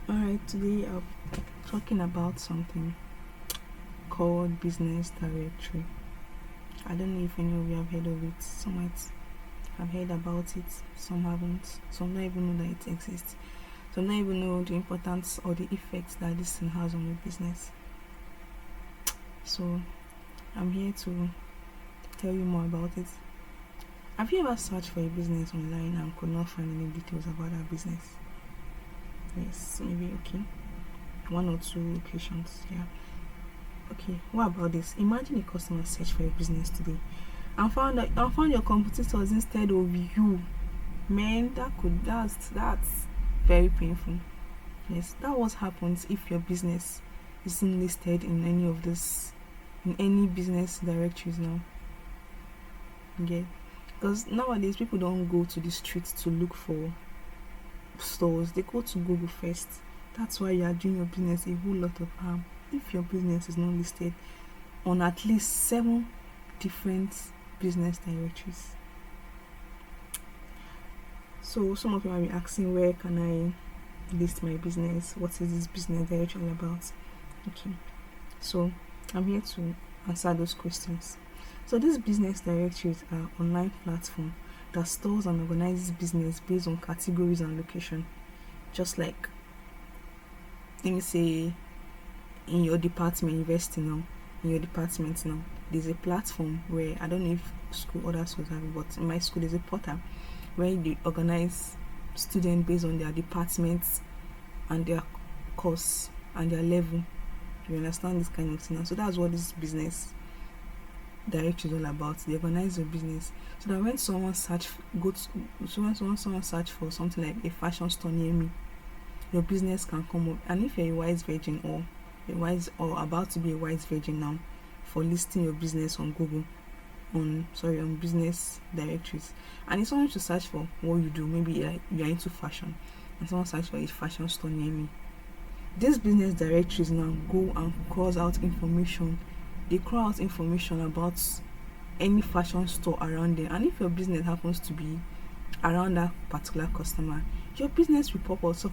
Alright, today I'm talking about something called business directory. I don't know if any of you have heard of it. Some might have heard about it, some haven't. Some don't even know that it exists. Some don't even know the importance or the effects that this thing has on your business. So I'm here to tell you more about it. Have you ever searched for a business online and could not find any details about that business? Yes, maybe okay. One or two occasions, yeah. Okay, what about this? Imagine a customer search for your business today and found your competitors instead of you. Man, that's very painful. Yes, that what happens if your business isn't listed in any of this in any business directories now. Okay. Because nowadays people don't go to the streets to look for stores, they go to Google first. That's why you are doing your business a whole lot of harm if your business is not listed on at least 7 different business directories. So some of you might be asking, where can I list my business? What is this business directory all about? Okay, so I'm here to answer those questions. So these business directories are online platform that stores and organizes business based on categories and location. Just like, let me say, in your department, university now, in your department now, there's a platform where, I don't know if other schools have it, but in my school there's a portal where they organize students based on their departments and their course and their level. You understand this kind of thing? So that's what this business directory is all about. They organize your business so that when someone someone search for something like a fashion store near me, your business can come up. And if you're a wise virgin, or about to be a wise virgin now, for listing your business on Google, on business directories, and if someone to search for what you do, maybe like you're into fashion and someone search for a fashion store near me, these business directories now go and cross out information. They crawl out information about any fashion store around there, and if your business happens to be around that particular customer, your business will pop up. So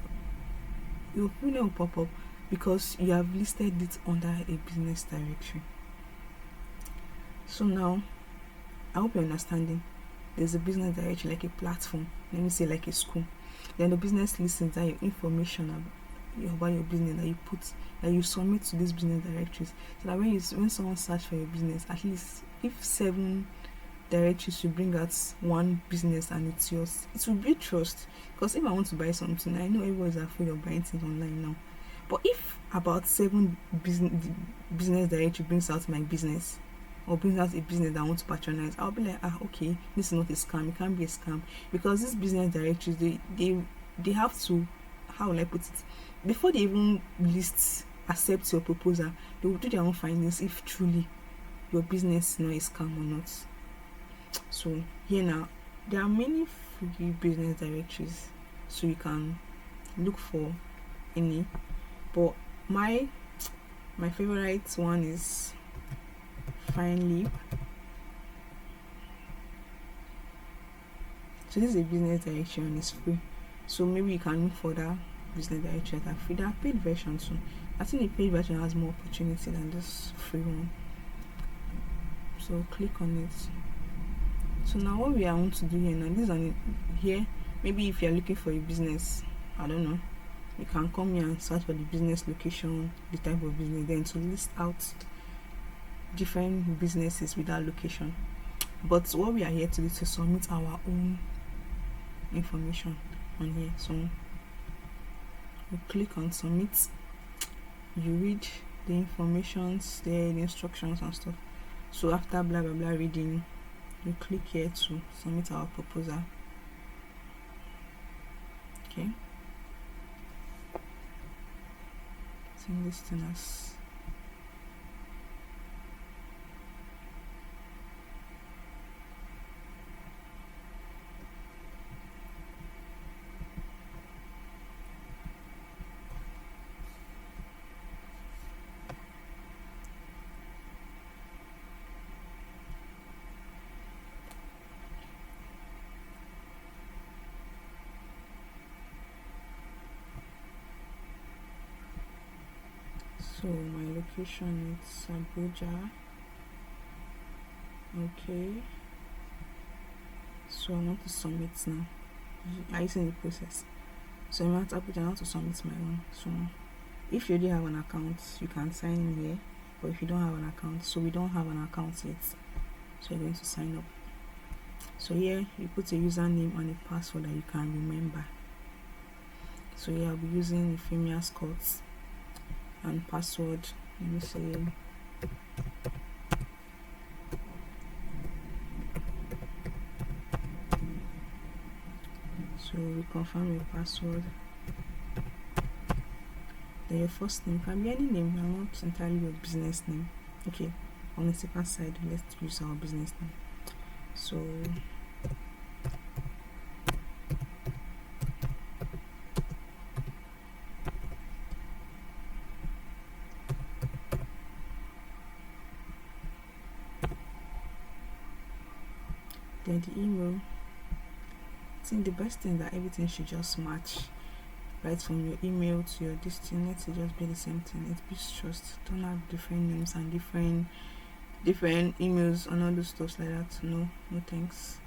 your business will pop up because you have listed it under a business directory. So now, I hope you're understanding. There's a business directory like a platform, let me say like a school. Then the business listens that your information about your business that you submit to these business directories, so that when someone search for your business, at least if 7 directories will bring out one business and it's yours, it will build trust. Because if I want to buy something, I know everybody's afraid of buying things online now. But if about 7 business directory brings out my business, or brings out a business that I want to patronize, I'll be like, okay, this is not a scam. It can't be a scam, because these business directories, they have to, how will I put it? Before they even accept your proposal, they will do their own findings if truly your business is not a scam or not. So here now, there are many free business directories, so you can look for any. But my favorite one is Finely. So this is a business directory and it's free. So maybe you can look for that business directory that are free. There are paid versions too. I think the paid version has more opportunity than this free one. So click on it. So now what we are going to do here now, this is here. Maybe if you're looking for a business, I don't know, you can come here and search for the business location, the type of business, then to list out different businesses with that location. But what we are here to do is to submit our own information on here. So you click on submit, you read the informations there, the instructions and stuff. So after blah blah blah reading, you click here to submit our proposal. Okay, send this to us. So my location is Abuja. Okay, so I want to submit now. I in the process. So I'm at Abuja, I want to submit my own. So if you already have an account, you can sign in here. But if you don't have an account, so we don't have an account yet, so you're going to sign up. So here you put a username and a password that you can remember. So here I'll be using Euphemia Scott and password. Let me say so we confirm your password. Then your first name can be any name, not entirely your business name. Okay, on the second side, let's use our business name. So then the email. I think the best thing that everything should just match, right from your email to your distance. Let it just be the same thing. It be just don't have different names and different emails and all those stuff like that. No thanks.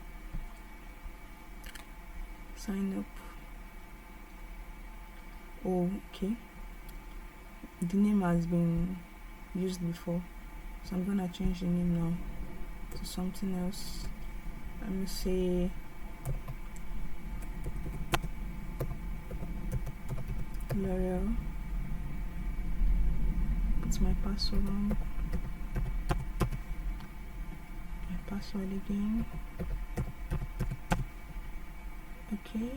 Sign up. Oh, okay. The name has been used before, so I'm gonna change the name now to something else. Let me say L'Oreal. Put my password on. My password again. Okay.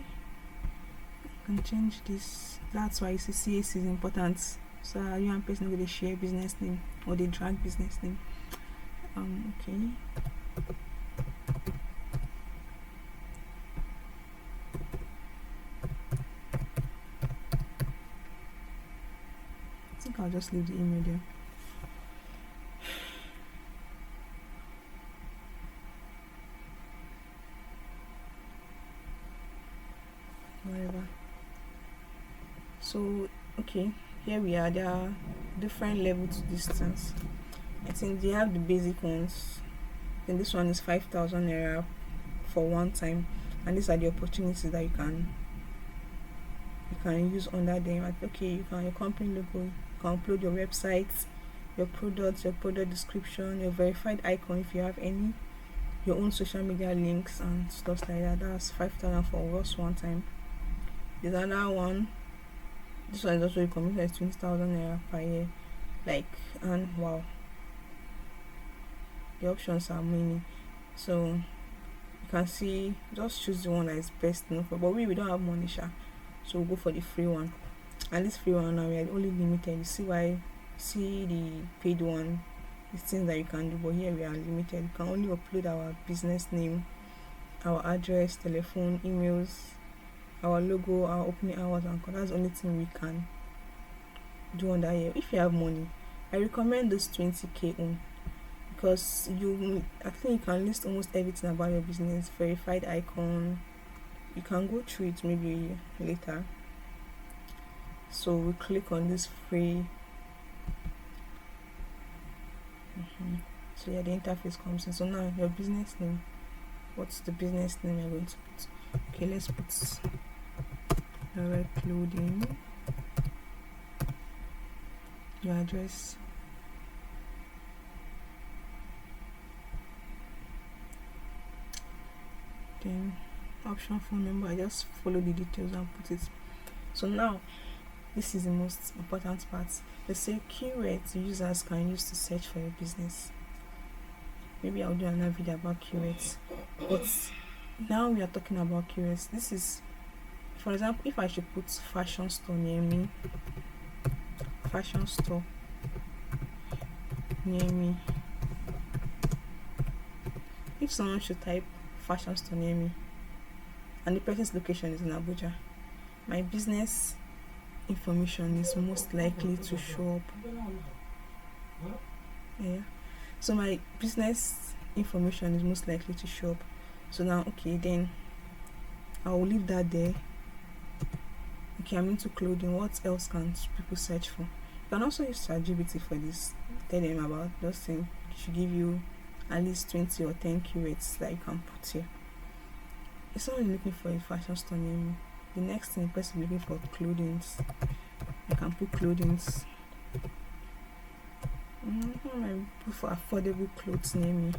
I can change this. That's why you see CAC is important. So you and person with a share business name or they drag business name. Okay. I think I'll just leave the email there. Whatever. So okay, here we are. There are different levels to distance. I think they have the basic ones. Then this one is 5,000 naira for one time, and these are the opportunities that you can use under them. Okay, you can your company logo, you can upload your website, your products, your product description, your verified icon if you have any, your own social media links and stuff like that. That's 5,000 for us one time. There's another one. This one is also committed as 20,000 naira per year. And wow, the options are many. So you can see, just choose the one that is best known for. But we don't have money, so we'll go for the free one. And this free one now we are only limited. You see the paid one, the things that you can do, but here we are limited. You can only upload our business name, our address, telephone, emails, our logo, our opening hours, and that's the only thing we can do on that here. If you have money, I recommend this 20k on, because I think you can list almost everything about your business, verified icon. You can go through it maybe later. So we click on this free. So yeah, the interface comes in. So now your business name. What's the business name you're going to put? Okay, let's put direct clothing. Your address. Then option phone number. I just follow the details and put it. So now this is the most important part. Let's say keywords users can use to search for your business. Maybe I'll do another video about keywords, but now we are talking about keywords. This is, for example, if I should put fashion store near me, if someone should type fashion store near me and the person's location is in Abuja, my business information is most likely to show up. Yeah, so my business information is most likely to show up. So now, okay, then I will leave that there. Okay, I'm into clothing. What else can people search for? can also use ChatGPT for this. Tell them about those things. It should give you at least 20 or 10 keywords that you can put here. If someone is looking for a fashion store name, the next thing the person is looking for clothing. I can put clothing. I put for affordable clothes near me.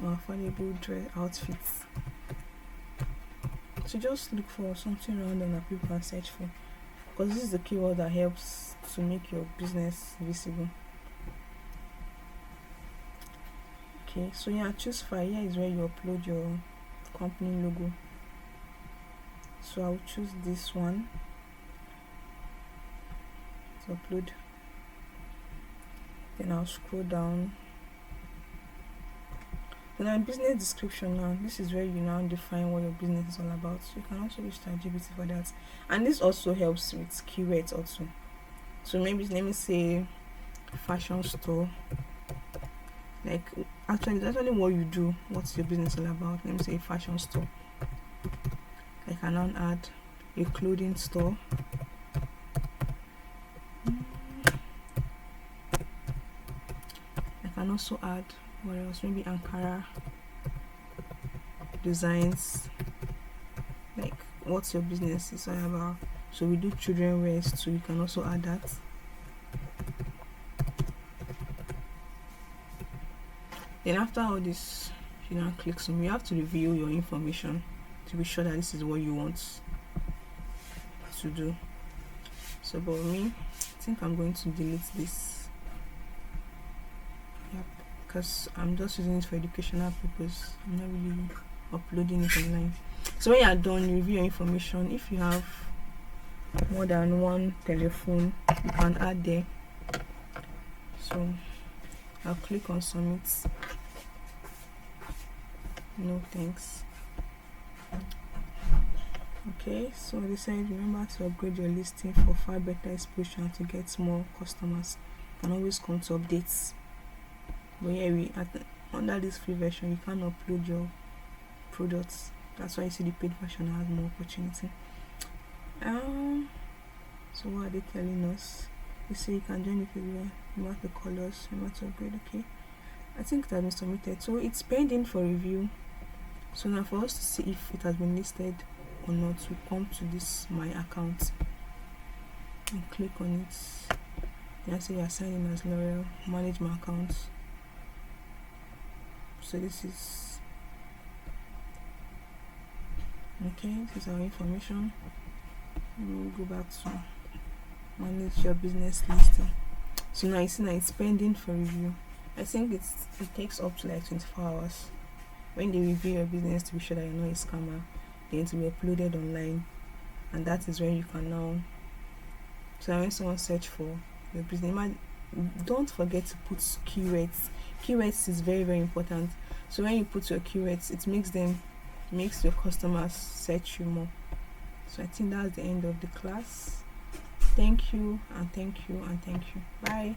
Or affordable dress outfits. So just look for something random that people can search for, because this is the keyword that helps to make your business visible. Okay, so yeah, choose file. Here is where you upload your company logo. So I'll choose this one to upload. Then I'll scroll down. Then business description. Now this is where you now define what your business is all about. So you can also use ChatGPT for that, and this also helps with keywords also. So maybe let me say fashion store. Like actually that's only what you do. What's your business all about? Let me say fashion store. I can now add a clothing store. I can also add what else? Maybe Ankara designs. Like what's your business is all about. So we do children wear, so you can also add that. Then after all this, you now click some. You have to review your information to be sure that this is what you want to do. So but me, I think I'm going to delete this. Yep, because I'm just using it for educational purpose. I'm not really uploading it online. So when you are done, you review your information. If you have more than one telephone, you can add there. So I'll click on submit. No thanks. Okay, so they said remember to upgrade your listing for far better exposure to get more customers. You can always come to updates. But yeah, under this free version you can upload your products. That's why you see the paid version has more opportunity. So what are they telling us? They say you can join if you remember the colors, remember to upgrade. Okay, I think it has been submitted, so it's pending for review. So now for us to see if it has been listed or not, we come to this my account and click on it. Then I say you are signed in as L'Oreal, manage my account. So this is okay, this is our information. We'll go back to manage your business listing. So now you see now it's pending for review. I think it takes up to like 24 hours when they review your business to be sure that you're not a scammer. Then to be uploaded online, and that is where you can now. So when someone search for your business, don't forget to put keywords. Keywords is very, very important. So when you put your keywords, it makes your customers search you more. So I think that's the end of the class. Thank you and thank you and thank you. Bye.